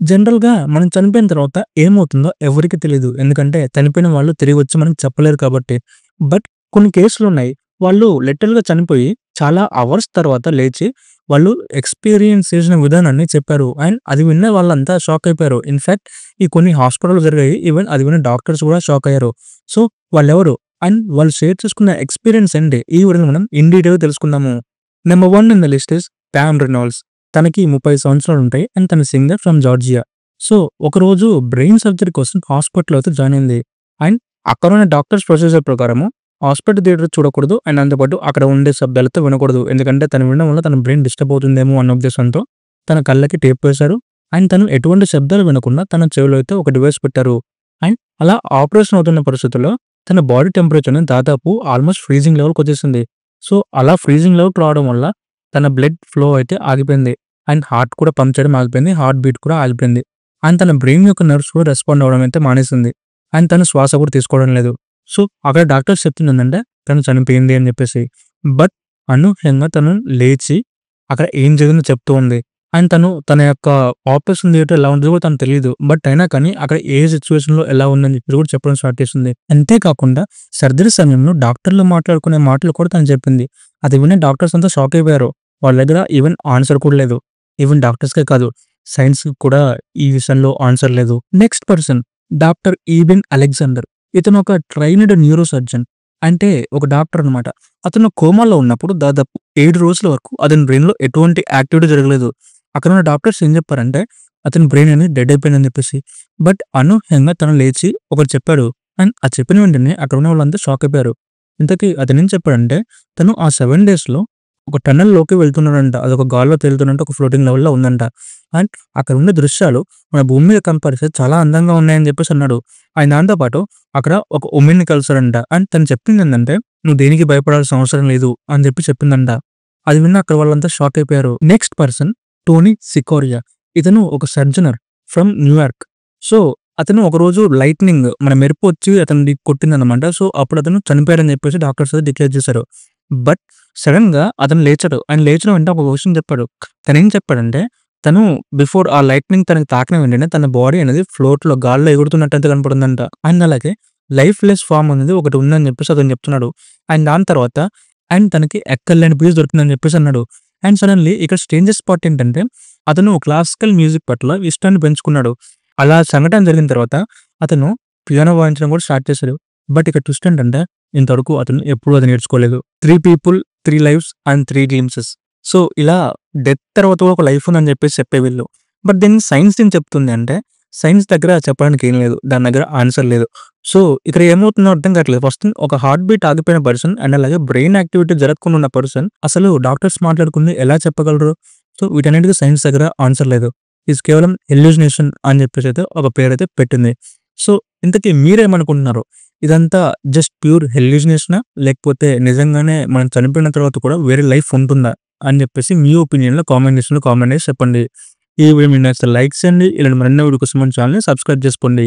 జనరల్‌గా మనం చనిపోయిన తర్వాత ఏమవుతుందో ఎవరికీ తెలీదు. ఎందుకంటే చనిపోయిన వాళ్ళు తిరిగొచ్చి మనకు చెప్పలేరు కాబట్టి. బట్ కొన్ని కేసులున్నాయి. వాళ్ళు లిటరల్‌గా చనిపోయి చాలా అవర్స్ తర్వాత లేచి వాళ్ళు ఎక్స్‌పీరియన్స్ చేసిన విధానాన్ని చెప్పారు. అండ్ అది విన్న వాళ్ళంతా షాక్ అయిపోయారు. ఇన్‌ఫాక్ట్ ఈ కొన్ని హాస్పిటల్‌లో జరిగాయి. ఈవెన్ అది విన్న డాక్టర్స్ కూడా షాక్ అయ్యారు. సో వాళ్ళెవరు? అండ్ వాళ్ళు షేర్ చేసుకున్న ఎక్స్‌పీరియన్స్ ఏంటి? ఈ వీడియోలో మనం ఇన్ డీటెయిల్‌గా తెలుసుకుందాము. Number 1 in the list is palm Reynolds. తనకి 30 సంవత్సరాలుంటాయి. అండ్ తను సింగర్ ఫ్రమ్ జార్జియా. సో, ఒకరోజు బ్రెయిన్ సర్జరీ కోసం హాస్పిటల్‌లో అయితే జాయిన్ అయింది. అండ్ అక్కడున్న డాక్టర్స్ ప్రొసీజర్ ప్రకారము హాస్పిటల్ థియేటర్ చూడకూడదు. అండ్ దాంతో పాటు అక్కడ ఉండే శబ్దాలతో వినకూడదు. ఎందుకంటే తను వినడం వల్ల తన బ్రెయిన్ డిస్టర్బ్ అవుతుందేమో అన్న ఉద్దేశంతో తన కళ్ళకి టేప్ వేశారు. అండ్ తను ఎటువంటి శబ్దాలు వినకుండా తన చెవిలో అయితే ఒక డివైస్ పెట్టారు. అండ్ అలా ఆపరేషన్ అవుతున్న పరిస్థితుల్లో తన బాడీ టెంపరేచర్‌ని దాదాపు ఆల్మోస్ట్ ఫ్రీజింగ్ లెవెల్‌కొచ్చేసింది. సో, అలా ఫ్రీజింగ్ లెవెల్‌కి రావడం వల్ల తన బ్లడ్ ఫ్లో అయితే ఆగిపోయింది. అండ్ హార్ట్ కూడా పంప్ చేయడం ఆగిపోయింది. హార్ట్ బీట్ కూడా ఆగిపోయింది. అండ్ తన బ్రెయిన్ యొక్క నర్వ్స్ కూడా రెస్పాండ్ అవ్వడం అయితే మానేసింది. అండ్ తను శ్వాస కూడా తీసుకోవడం లేదు. సో, అక్కడ డాక్టర్స్ చెప్తుందేంటంటే తను చనిపోయింది అని చెప్పేసి. బట్ అనూహ్యంగా తను లేచి అక్కడ ఏం జరిగిందో చెప్తూ ఉంది. అండ్ తను తన యొక్క ఆపరేషన్ థియేటర్ ఎలా ఉంటదో కూడా తనకు తెలీదు. బట్ అయినా కానీ అక్కడ ఏ సిట్యుయేషన్‌లో ఎలా ఉందని చెప్పేసి కూడా చెప్పడం స్టార్ట్ చేసింది. అంతే కాకుండా సర్జరీ సమయంలో డాక్టర్లు మాట్లాడుకునే మాటలు కూడా తను చెప్పింది. అది విని డాక్టర్స్ అంతా షాక్ అయిపోయారు. వాళ్ళ దగ్గర ఈవెన్ ఆన్సర్ కూడా లేదు. ఈవెన్ డాక్టర్స్‌కే కాదు, సైన్స్‌కి కూడా ఈ విషయంలో ఆన్సర్ లేదు. Next person doctor Eben Alexander. ఇతను ఒక ట్రైన్డ్ న్యూరో సర్జన్. అంటే ఒక డాక్టర్ అన్నమాట. అతను కోమాలో ఉన్నప్పుడు దాదాపు 7 రోజుల వరకు అతని బ్రెయిన్‌లో ఎటువంటి యాక్టివిటీ జరగలేదు. అక్కడున్న డాక్టర్స్ ఏం చెప్పారంటే అతని బ్రెయిన్ అనేది డెడ్ అయిపోయిందని చెప్పేసి. బట్ అనూహ్యంగా తను లేచి ఒకటి చెప్పాడు. అండ్ అది చెప్పిన వెంటనే అక్కడ ఉన్న వాళ్ళంతా షాక్ అయిపోయారు. ఇంతకీ అతనేం చెప్పాడంటే తను ఆ 7 డేస్‌లో ఒక టనెల్‌లోకి వెళ్తున్నాడంట. అదొక గాల్లో తేలుతున్నట్టు ఒక ఫ్లోటింగ్ లెవెల్‌లో ఉందంట. అండ్ అక్కడ ఉండే దృశ్యాలు మన భూమి మీద కంపేర్ చేస్తే చాలా అందంగా ఉన్నాయని చెప్పేసి అన్నాడు. అండ్ దాంతో పాటు అక్కడ ఒక వుమెన్‌ని కలిసాడంట. అండ్ తను చెప్పిందేంటంటే "నువ్వు దేనికి భయపడాల్సిన అవసరం లేదు" అని చెప్పి చెప్పిందంట. అది విన్న అక్కడ వాళ్ళంతా షాక్ అయిపోయారు. Next person Tony Cicoria. ఇతను ఒక సర్జనర్ ఫ్రమ్ న్యూయార్క్. సో, అతను ఒకరోజు లైట్నింగ్ మన మెరుపు వచ్చి అతన్ని కొట్టిందనమాట. సో, అప్పుడు అతను చనిపోయాడని చెప్పేసి డాక్టర్స్ అయితే డిక్లేర్ చేశారు. బట్ సడెన్‌గా అతను లేచాడు. ఆయన లేచిన వెంటనే ఒక విషయం చెప్పాడు. తనేం చెప్పాడంటే తను బిఫోర్ ఆ లైట్నింగ్ తనకి తాకిన వెంటనే తన బాడీ అనేది ఫ్లోట్‌లో గాల్లో ఎగురుతున్నట్టయితే కనపడిందంట. అండ్ అలాగే లైఫ్‌లెస్ ఫార్మ్ అనేది ఒకటి ఉందని చెప్పేసి అతను చెప్తున్నాడు. అండ్ దాని తర్వాత తనకి ఎక్కలేని పీస్ దొరికిందని చెప్పేసి అన్నాడు. అండ్ సడెన్‌లీ ఇక్కడ స్ట్రేంజెస్ట్ పార్ట్ ఏంటంటే అతను క్లాసికల్ మ్యూజిక్ పట్ల ఇష్టాన్ని పెంచుకున్నాడు. అలా సంఘటన జరిగిన తర్వాత అతను పియానో వాయించడం కూడా స్టార్ట్ చేశాడు. బట్ ఇక్కడ ట్విస్ట్ ఏంటంటే ఇంతవరకు అతను ఎప్పుడూ అది నేర్చుకోలేదు. 3 people, 3 lives and 3 glimpses. So, ఇలా డెత్ తర్వాత కూడా ఒక లైఫ్ ఉందని చెప్పేసి చెప్పే వీళ్ళు. బట్ దీన్ని సైన్స్ ఏం చెప్తుంది అంటే సైన్స్ దగ్గర చెప్పడానికి ఏం లేదు. దాని దగ్గర ఆన్సర్ లేదు. సో, ఇక్కడ ఏమవుతుందో అర్థం కావట్లేదు. ఫస్ట్ ఒక హార్ట్ బీట్ ఆగిపోయిన పర్సన్ అండ్ అలాగే బ్రెయిన్ యాక్టివిటీ జరగకుండా ఉన్న పర్సన్ అసలు డాక్టర్స్ మాట్లాడుకుంది ఎలా చెప్పగలరు? సో, వీటన్నిటికి సైన్స్ దగ్గర ఆన్సర్ లేదు. ఇది కేవలం ఎల్యూజినేషన్ అని చెప్పేసి అయితే ఒక పేరైతే పెట్టింది. సో, ఇంతకీ మీరేమనుకుంటున్నారు? ఇదంతా జస్ట్ ప్యూర్ హెల్యూజినేషనా? లేకపోతే నిజంగానే మనం చనిపోయిన తర్వాత కూడా వేరే లైఫ్ ఉంటుందా? అని చెప్పేసి మీ ఒపీనియన్‌లో కామెంట్ సెక్షన్‌లో కామెంట్ చేసి చెప్పండి. ఈ వీడియో మీకు నచ్చితే లైక్ చేయండి. ఇలాంటి మరిన్ని వీడియో కోసం మన ఛానెల్‌ని సబ్స్క్రైబ్ చేసుకోండి.